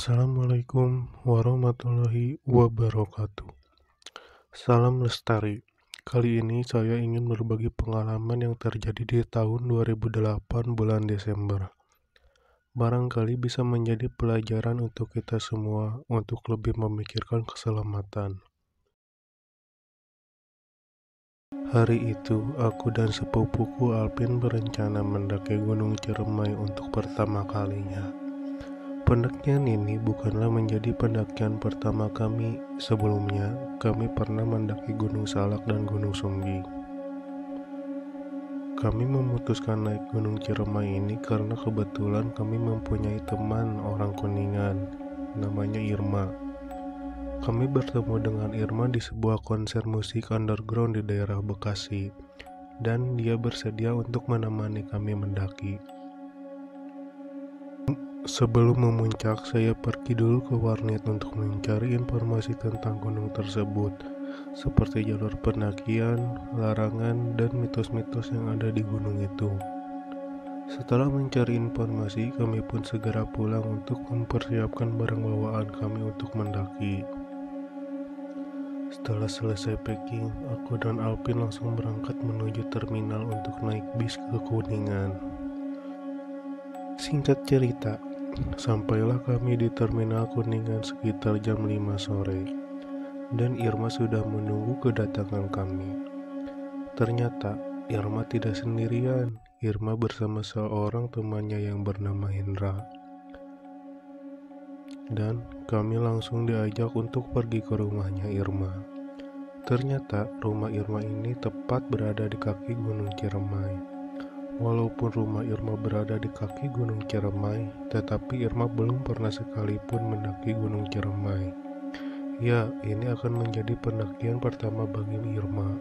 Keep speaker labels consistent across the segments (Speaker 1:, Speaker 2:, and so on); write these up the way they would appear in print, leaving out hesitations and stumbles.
Speaker 1: Assalamualaikum warahmatullahi wabarakatuh. Salam lestari. Kali ini saya ingin berbagi pengalaman yang terjadi di tahun 2008 bulan Desember. Barangkali bisa menjadi pelajaran untuk kita semua untuk lebih memikirkan keselamatan. Hari itu, aku dan sepupuku Alpin berencana mendaki Gunung Ciremai untuk pertama kalinya. Pendakian ini bukanlah menjadi pendakian pertama kami. Sebelumnya, kami pernah mendaki Gunung Salak dan Gunung Sumbi. Kami memutuskan naik Gunung Ciremai ini karena kebetulan kami mempunyai teman orang Kuningan, namanya Irma. Kami bertemu dengan Irma di sebuah konser musik underground di daerah Bekasi, dan dia bersedia untuk menemani kami mendaki. Sebelum memuncak, saya pergi dulu ke warnet untuk mencari informasi tentang gunung tersebut, seperti jalur pendakian, larangan, dan mitos-mitos yang ada di gunung itu. Setelah mencari informasi, kami pun segera pulang untuk mempersiapkan barang bawaan kami untuk mendaki. Setelah selesai packing, aku dan Alpin langsung berangkat menuju terminal untuk naik bis ke Kuningan. Singkat cerita, sampailah kami di terminal Kuningan sekitar jam 5 sore, dan Irma sudah menunggu kedatangan kami. Ternyata, Irma tidak sendirian. Irma bersama seorang temannya yang bernama Hendra. Dan kami langsung diajak untuk pergi ke rumahnya Irma. Ternyata, rumah Irma ini tepat berada di kaki Gunung Ciremai. Walaupun rumah Irma berada di kaki Gunung Ciremai, tetapi Irma belum pernah sekalipun mendaki Gunung Ciremai. Ya, ini akan menjadi pendakian pertama bagi Irma.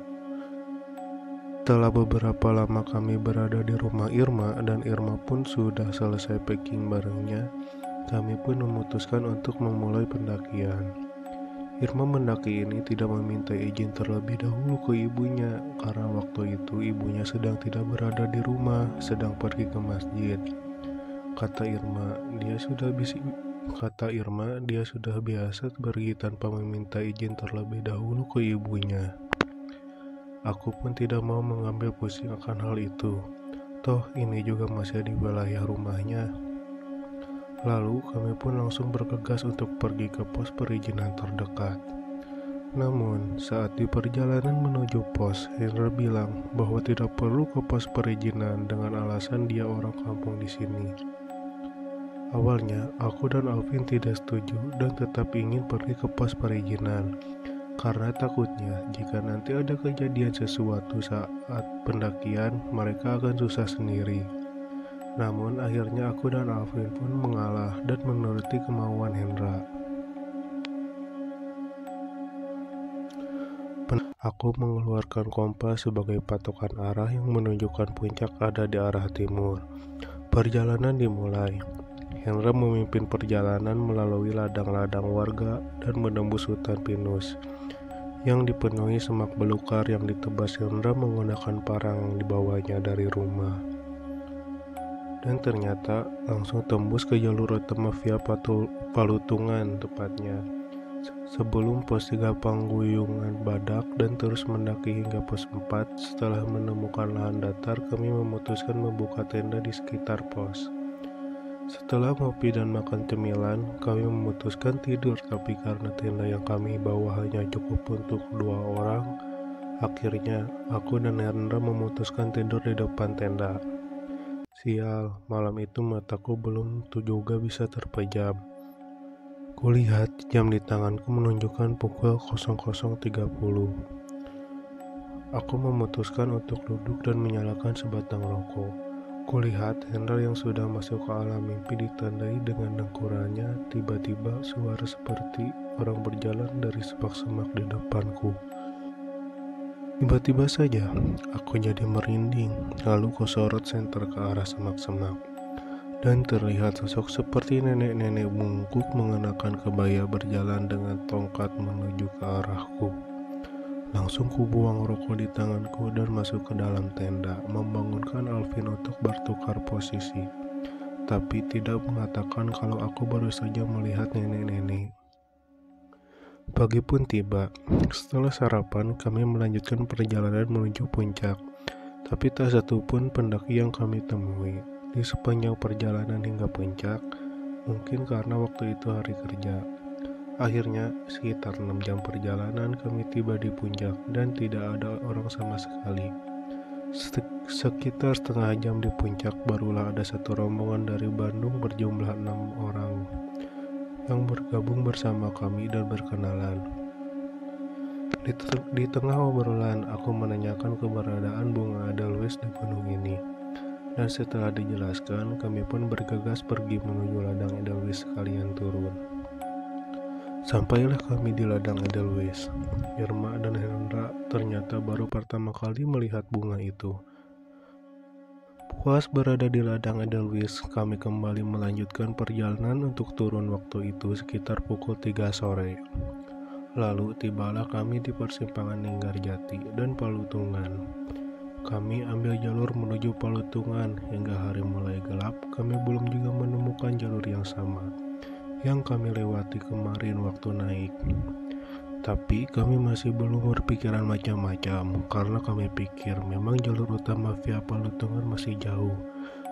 Speaker 1: Setelah beberapa lama kami berada di rumah Irma dan Irma pun sudah selesai packing barangnya, kami pun memutuskan untuk memulai pendakian. Irma mendaki ini tidak meminta izin terlebih dahulu ke ibunya, karena waktu itu ibunya sedang tidak berada di rumah, sedang pergi ke masjid. Kata Irma, dia sudah biasa pergi tanpa meminta izin terlebih dahulu ke ibunya. Aku pun tidak mau mengambil pusing akan hal itu. Toh ini juga masih di wilayah rumahnya. Lalu kami pun langsung bergegas untuk pergi ke pos perizinan terdekat. Namun, saat di perjalanan menuju pos, Hendra bilang bahwa tidak perlu ke pos perizinan dengan alasan dia orang kampung di sini. Awalnya, aku dan Alvin tidak setuju dan tetap ingin pergi ke pos perizinan, karena takutnya jika nanti ada kejadian sesuatu saat pendakian, mereka akan susah sendiri. Namun akhirnya aku dan Alvin pun mengalah dan menuruti kemauan Hendra. Aku mengeluarkan kompas sebagai patokan arah yang menunjukkan puncak ada di arah timur. Perjalanan dimulai. Hendra memimpin perjalanan melalui ladang-ladang warga dan menembus hutan pinus yang dipenuhi semak belukar yang ditebas Hendra menggunakan parang yang dibawanya dari rumah. Dan ternyata langsung tembus ke jalur utama via Palutungan tepatnya, sebelum pos 3 Pangguyungan Badak, dan terus mendaki hingga pos 4. Setelah menemukan lahan datar, kami memutuskan membuka tenda di sekitar pos. Setelah ngopi dan makan cemilan, kami memutuskan tidur, tapi karena tenda yang kami bawa hanya cukup untuk 2 orang, akhirnya aku dan Hendra memutuskan tidur di depan tenda. Sial, malam itu mataku belum juga bisa terpejam. Kulihat jam di tanganku menunjukkan pukul 00.30. Aku memutuskan untuk duduk dan menyalakan sebatang rokok. Kulihat Hendra yang sudah masuk ke alam mimpi ditandai dengan dengkurannya. Tiba-tiba suara seperti orang berjalan dari semak-semak di depanku. Tiba-tiba saja, aku jadi merinding, lalu kusorot senter ke arah semak-semak. Dan terlihat sosok seperti nenek-nenek bungkuk mengenakan kebaya berjalan dengan tongkat menuju ke arahku. Langsung kubuang rokok di tanganku dan masuk ke dalam tenda, membangunkan Alvin untuk bertukar posisi. tapi tidak mengatakan kalau aku baru saja melihat nenek-nenek. Pagi pun tiba. Setelah sarapan, kami melanjutkan perjalanan menuju puncak, tapi tak satu pun pendaki yang kami temui. Di sepanjang perjalanan hingga puncak, mungkin karena waktu itu hari kerja. Akhirnya, sekitar 6 jam perjalanan kami tiba di puncak dan tidak ada orang sama sekali. Sekitar setengah jam di puncak barulah ada satu rombongan dari Bandung berjumlah 6 orang yang bergabung bersama kami dan berkenalan. Di tengah obrolan, aku menanyakan keberadaan bunga Edelweiss di gunung ini. Dan setelah dijelaskan, kami pun bergegas pergi menuju ladang Edelweiss sekalian turun. Sampailah kami di ladang Edelweiss. Irma dan Hendra ternyata baru pertama kali melihat bunga itu. Puas berada di ladang Edelweiss, kami kembali melanjutkan perjalanan untuk turun waktu itu sekitar pukul 3 sore. Lalu tibalah kami di persimpangan Ninggarjati dan Palutungan. Kami ambil jalur menuju Palutungan. Hingga hari mulai gelap, kami belum juga menemukan jalur yang sama yang kami lewati kemarin waktu naik. Tapi kami masih belum berpikiran macam-macam karena kami pikir memang jalur utama via Palutungan masih jauh.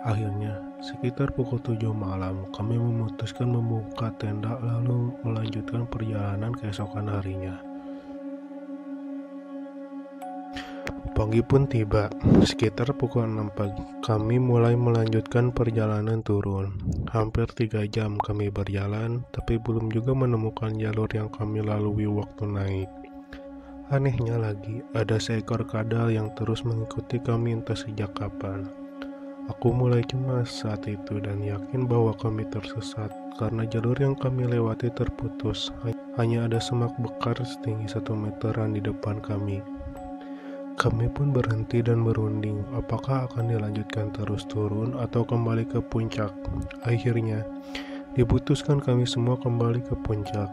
Speaker 1: Akhirnya, sekitar pukul 7 malam, kami memutuskan membuka tenda lalu melanjutkan perjalanan keesokan harinya. Pagi pun tiba. Sekitar pukul 6 pagi, kami mulai melanjutkan perjalanan turun. Hampir 3 jam kami berjalan, tapi belum juga menemukan jalur yang kami lalui waktu naik. Anehnya lagi, ada seekor kadal yang terus mengikuti kami entah sejak kapan. Aku mulai cemas saat itu dan yakin bahwa kami tersesat karena jalur yang kami lewati terputus. Hanya ada semak bekar setinggi 1 meteran di depan kami. Kami pun berhenti dan berunding, apakah akan dilanjutkan terus turun atau kembali ke puncak. Akhirnya, diputuskan kami semua kembali ke puncak.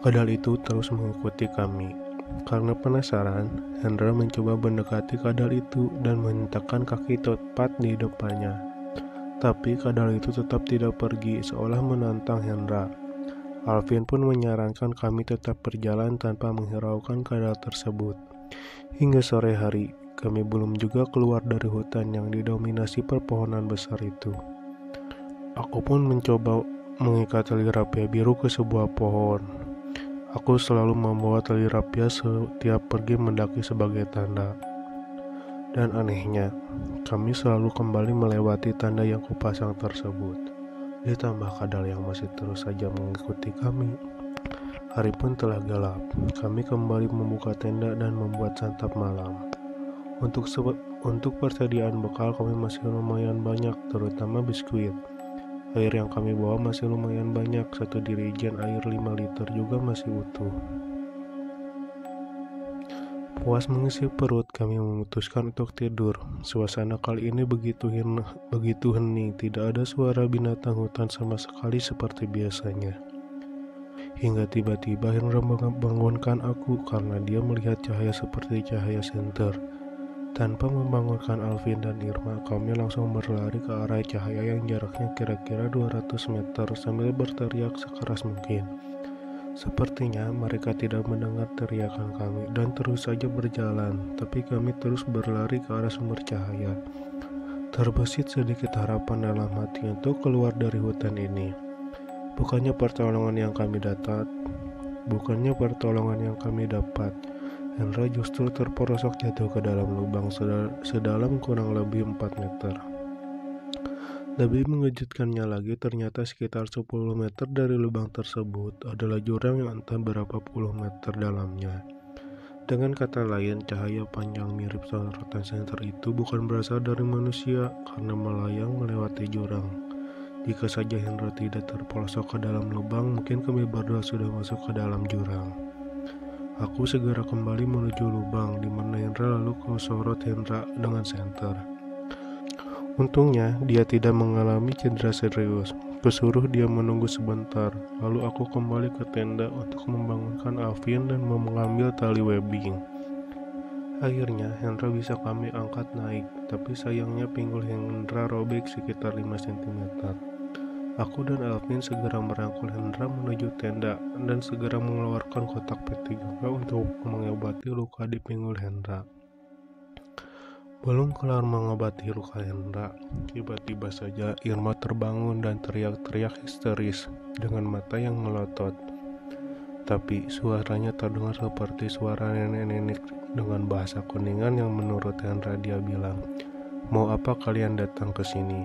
Speaker 1: Kadal itu terus mengikuti kami. Karena penasaran, Hendra mencoba mendekati kadal itu dan menyentakkan kaki tepat di depannya. Tapi kadal itu tetap tidak pergi, seolah menantang Hendra. Alvin pun menyarankan kami tetap berjalan tanpa menghiraukan kadal tersebut. Hingga sore hari, kami belum juga keluar dari hutan yang didominasi perpohonan besar itu. Aku pun mencoba mengikat tali rapia biru ke sebuah pohon. Aku selalu membawa tali rapia setiap pergi mendaki sebagai tanda. Dan anehnya, kami selalu kembali melewati tanda yang kupasang tersebut. Ditambah kadal yang masih terus saja mengikuti kami. Hari pun telah gelap. Kami kembali membuka tenda dan membuat santap malam. Untuk persediaan bekal kami masih lumayan banyak, terutama biskuit. Air yang kami bawa masih lumayan banyak, 1 dirigen air 5 liter juga masih utuh. Puas mengisi perut, kami memutuskan untuk tidur. Suasana kali ini begitu hening, tidak ada suara binatang hutan sama sekali seperti biasanya. Hingga tiba-tiba Hendra membangunkan aku karena dia melihat cahaya seperti cahaya senter. Tanpa membangunkan Alvin dan Irma, kami langsung berlari ke arah cahaya yang jaraknya kira-kira 200 meter sambil berteriak sekeras mungkin. Sepertinya mereka tidak mendengar teriakan kami dan terus saja berjalan, tapi kami terus berlari ke arah sumber cahaya. Terbesit sedikit harapan dalam hati untuk keluar dari hutan ini. Bukannya pertolongan yang kami dapat, Hendra justru terperosok jatuh ke dalam lubang sedalam kurang lebih 4 meter. Lebih mengejutkannya lagi, ternyata sekitar 10 meter dari lubang tersebut adalah jurang yang entah berapa puluh meter dalamnya. Dengan kata lain, cahaya panjang mirip sorotan senter itu bukan berasal dari manusia karena melayang melewati jurang. Jika saja Hendra tidak terpelosok ke dalam lubang, mungkin kami berdua sudah masuk ke dalam jurang. Aku segera kembali menuju lubang, di mana Hendra lalu kusorot Hendra dengan senter. Untungnya, dia tidak mengalami cedera serius. Kusuruh dia menunggu sebentar, lalu aku kembali ke tenda untuk membangunkan Alvin dan mengambil tali webbing. Akhirnya Hendra bisa kami angkat naik, tapi sayangnya pinggul Hendra robek sekitar 5 cm. Aku dan Alvin segera merangkul Hendra menuju tenda dan segera mengeluarkan kotak P3K untuk mengobati luka di pinggul Hendra. Belum kelar mengobati luka Hendra, tiba-tiba saja Irma terbangun dan teriak-teriak histeris dengan mata yang melotot. Tapi suaranya terdengar seperti suara nenek-nenek dengan bahasa Kuningan yang menurut Hendra dia bilang, "Mau apa kalian datang ke sini?"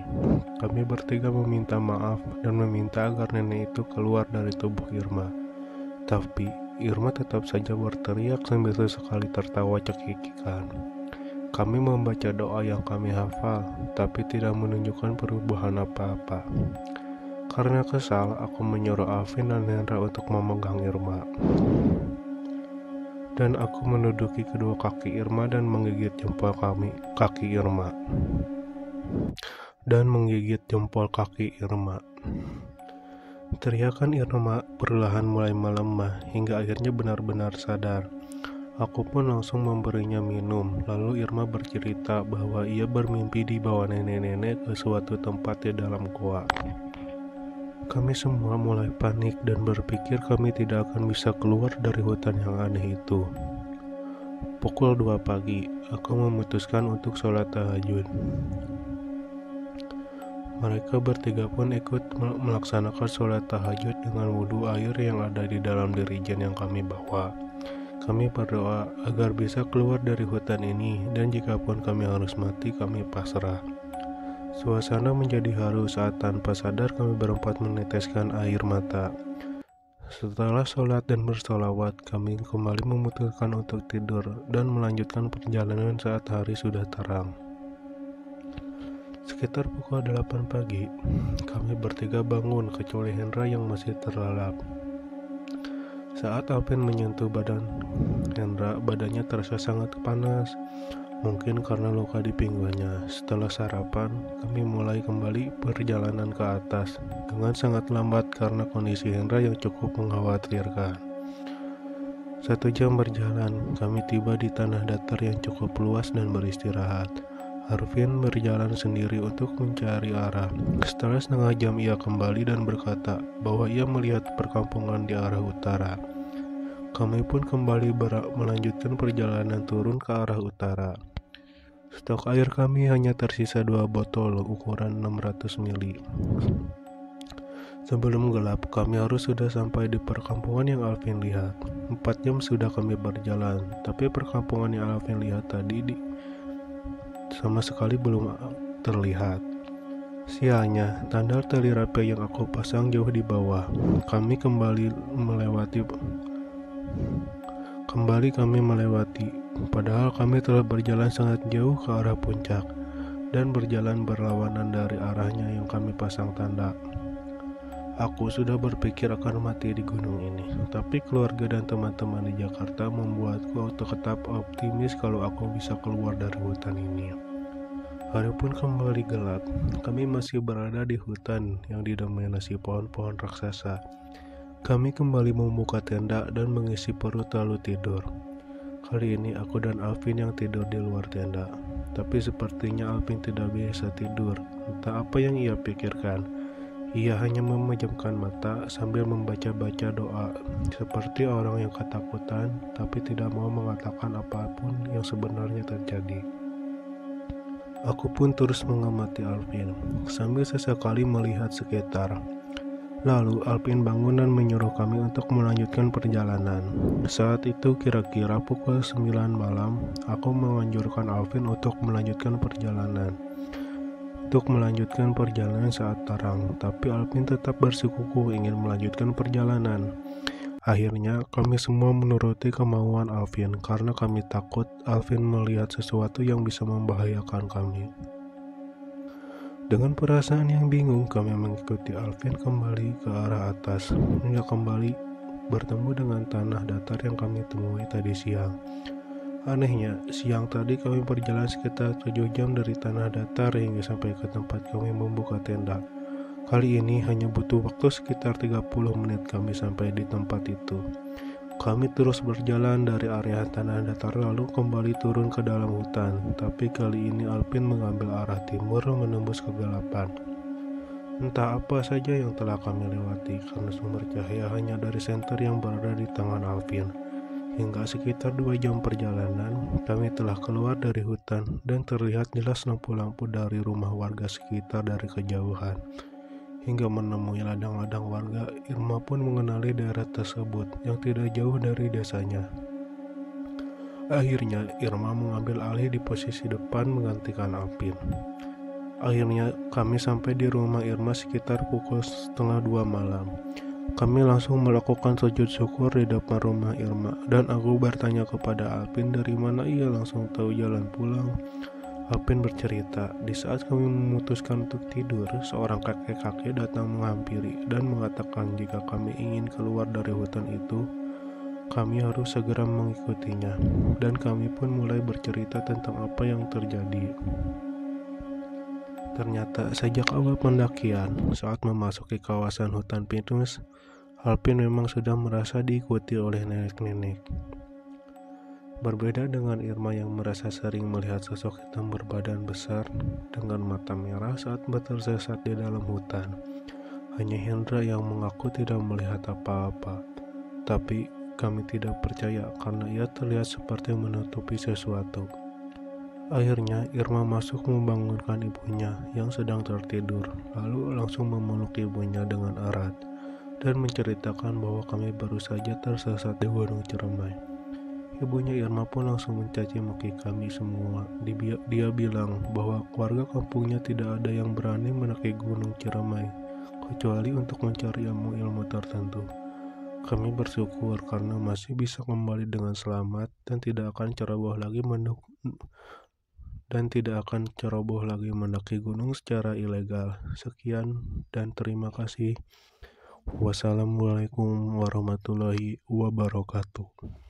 Speaker 1: Kami bertiga meminta maaf dan meminta agar nenek itu keluar dari tubuh Irma. Tapi Irma tetap saja berteriak sambil sesekali tertawa cekikikan. Kami membaca doa yang kami hafal, tapi tidak menunjukkan perubahan apa-apa. Karena kesal, aku menyuruh Alvin dan Hendra untuk memegang Irma. Dan aku menduduki kedua kaki Irma dan menggigit jempol kaki Irma. Teriakan Irma perlahan mulai melemah hingga akhirnya benar-benar sadar. Aku pun langsung memberinya minum. Lalu Irma bercerita bahwa ia bermimpi dibawa nenek-nenek ke suatu tempat di dalam goa. Kami semua mulai panik dan berpikir kami tidak akan bisa keluar dari hutan yang aneh itu. Pukul 2 pagi, aku memutuskan untuk sholat tahajud. Mereka bertiga pun ikut melaksanakan sholat tahajud dengan wudhu air yang ada di dalam dirijen yang kami bawa. Kami berdoa agar bisa keluar dari hutan ini, dan jikapun kami harus mati, kami pasrah. Suasana menjadi haru saat tanpa sadar kami berempat meneteskan air mata. Setelah sholat dan bersolawat, kami kembali memutuskan untuk tidur dan melanjutkan perjalanan saat hari sudah terang. Sekitar pukul 8 pagi, kami bertiga bangun kecuali Hendra yang masih terlelap. Saat Alvin menyentuh badan Hendra, badannya terasa sangat panas. Mungkin karena luka di pinggulnya. Setelah sarapan, kami mulai kembali perjalanan ke atas dengan sangat lambat karena kondisi Hendra yang cukup mengkhawatirkan. 1 jam berjalan, kami tiba di tanah datar yang cukup luas dan beristirahat. Alvin berjalan sendiri untuk mencari arah. Setelah setengah jam ia kembali dan berkata bahwa ia melihat perkampungan di arah utara. Kami pun kembali melanjutkan perjalanan turun ke arah utara. Stok air kami hanya tersisa 2 botol ukuran 600 ml. Sebelum gelap, kami harus sudah sampai di perkampungan yang Alvin lihat. 4 jam sudah kami berjalan, tapi perkampungan yang Alvin lihat tadi sama sekali belum terlihat. Sialnya, tanda tali rapi yang aku pasang jauh di bawah. Kembali kami melewati, padahal kami telah berjalan sangat jauh ke arah puncak dan berjalan berlawanan dari arahnya yang kami pasang tanda. Aku sudah berpikir akan mati di gunung ini, tapi keluarga dan teman-teman di Jakarta membuatku tetap optimis kalau aku bisa keluar dari hutan ini. Hari pun kembali gelap, kami masih berada di hutan yang didominasi pohon-pohon raksasa. Kami kembali membuka tenda dan mengisi perut lalu tidur. Kali ini aku dan Alvin yang tidur di luar tenda. Tapi sepertinya Alvin tidak bisa tidur. Entah apa yang ia pikirkan. Ia hanya memejamkan mata sambil membaca-baca doa, seperti orang yang ketakutan tapi tidak mau mengatakan apapun yang sebenarnya terjadi. Aku pun terus mengamati Alvin sambil sesekali melihat sekitar. Lalu Alvin bangun dan menyuruh kami untuk melanjutkan perjalanan. Saat itu kira-kira pukul 9 malam, aku menganjurkan Alvin untuk melanjutkan perjalanan. Saat terang, tapi Alvin tetap bersikukuh ingin melanjutkan perjalanan. Akhirnya kami semua menuruti kemauan Alvin karena kami takut Alvin melihat sesuatu yang bisa membahayakan kami. Dengan perasaan yang bingung, kami mengikuti Alvin kembali ke arah atas hingga kembali bertemu dengan tanah datar yang kami temui tadi siang. Anehnya, siang tadi kami berjalan sekitar 7 jam dari tanah datar hingga sampai ke tempat kami membuka tenda. Kali ini hanya butuh waktu sekitar 30 menit kami sampai di tempat itu. Kami terus berjalan dari area tanah datar lalu kembali turun ke dalam hutan, tapi kali ini Alpin mengambil arah timur menembus kegelapan. Entah apa saja yang telah kami lewati karena sumber cahaya hanya dari senter yang berada di tangan Alvin. Hingga sekitar 2 jam perjalanan, kami telah keluar dari hutan dan terlihat jelas lampu-lampu dari rumah warga sekitar dari kejauhan. Hingga menemui ladang-ladang warga, Irma pun mengenali daerah tersebut yang tidak jauh dari desanya. Akhirnya, Irma mengambil alih di posisi depan menggantikan Alvin. Akhirnya kami sampai di rumah Irma sekitar pukul 1:30 malam. Kami langsung melakukan sujud syukur di depan rumah Irma dan aku bertanya kepada Alvin dari mana ia langsung tahu jalan pulang. Alvin bercerita, di saat kami memutuskan untuk tidur, seorang kakek-kakek datang menghampiri dan mengatakan jika kami ingin keluar dari hutan itu, kami harus segera mengikutinya. Dan kami pun mulai bercerita tentang apa yang terjadi. Ternyata sejak awal pendakian, saat memasuki kawasan hutan pinus, Alvin memang sudah merasa diikuti oleh nenek-nenek. Berbeda dengan Irma yang merasa sering melihat sosok hitam berbadan besar dengan mata merah saat tersesat di dalam hutan. Hanya Hendra yang mengaku tidak melihat apa-apa. Tapi kami tidak percaya karena ia terlihat seperti menutupi sesuatu. Akhirnya Irma masuk membangunkan ibunya yang sedang tertidur, lalu langsung memeluk ibunya dengan erat dan menceritakan bahwa kami baru saja tersesat di Gunung Ciremai. Ibunya Irma pun langsung mencaci maki kami semua. Dia bilang bahwa keluarga kampungnya tidak ada yang berani mendaki Gunung Ciremai kecuali untuk mencari ilmu-ilmu tertentu. Kami bersyukur karena masih bisa kembali dengan selamat dan tidak akan ceroboh lagi mendaki gunung secara ilegal. Sekian dan terima kasih. Wassalamualaikum warahmatullahi wabarakatuh.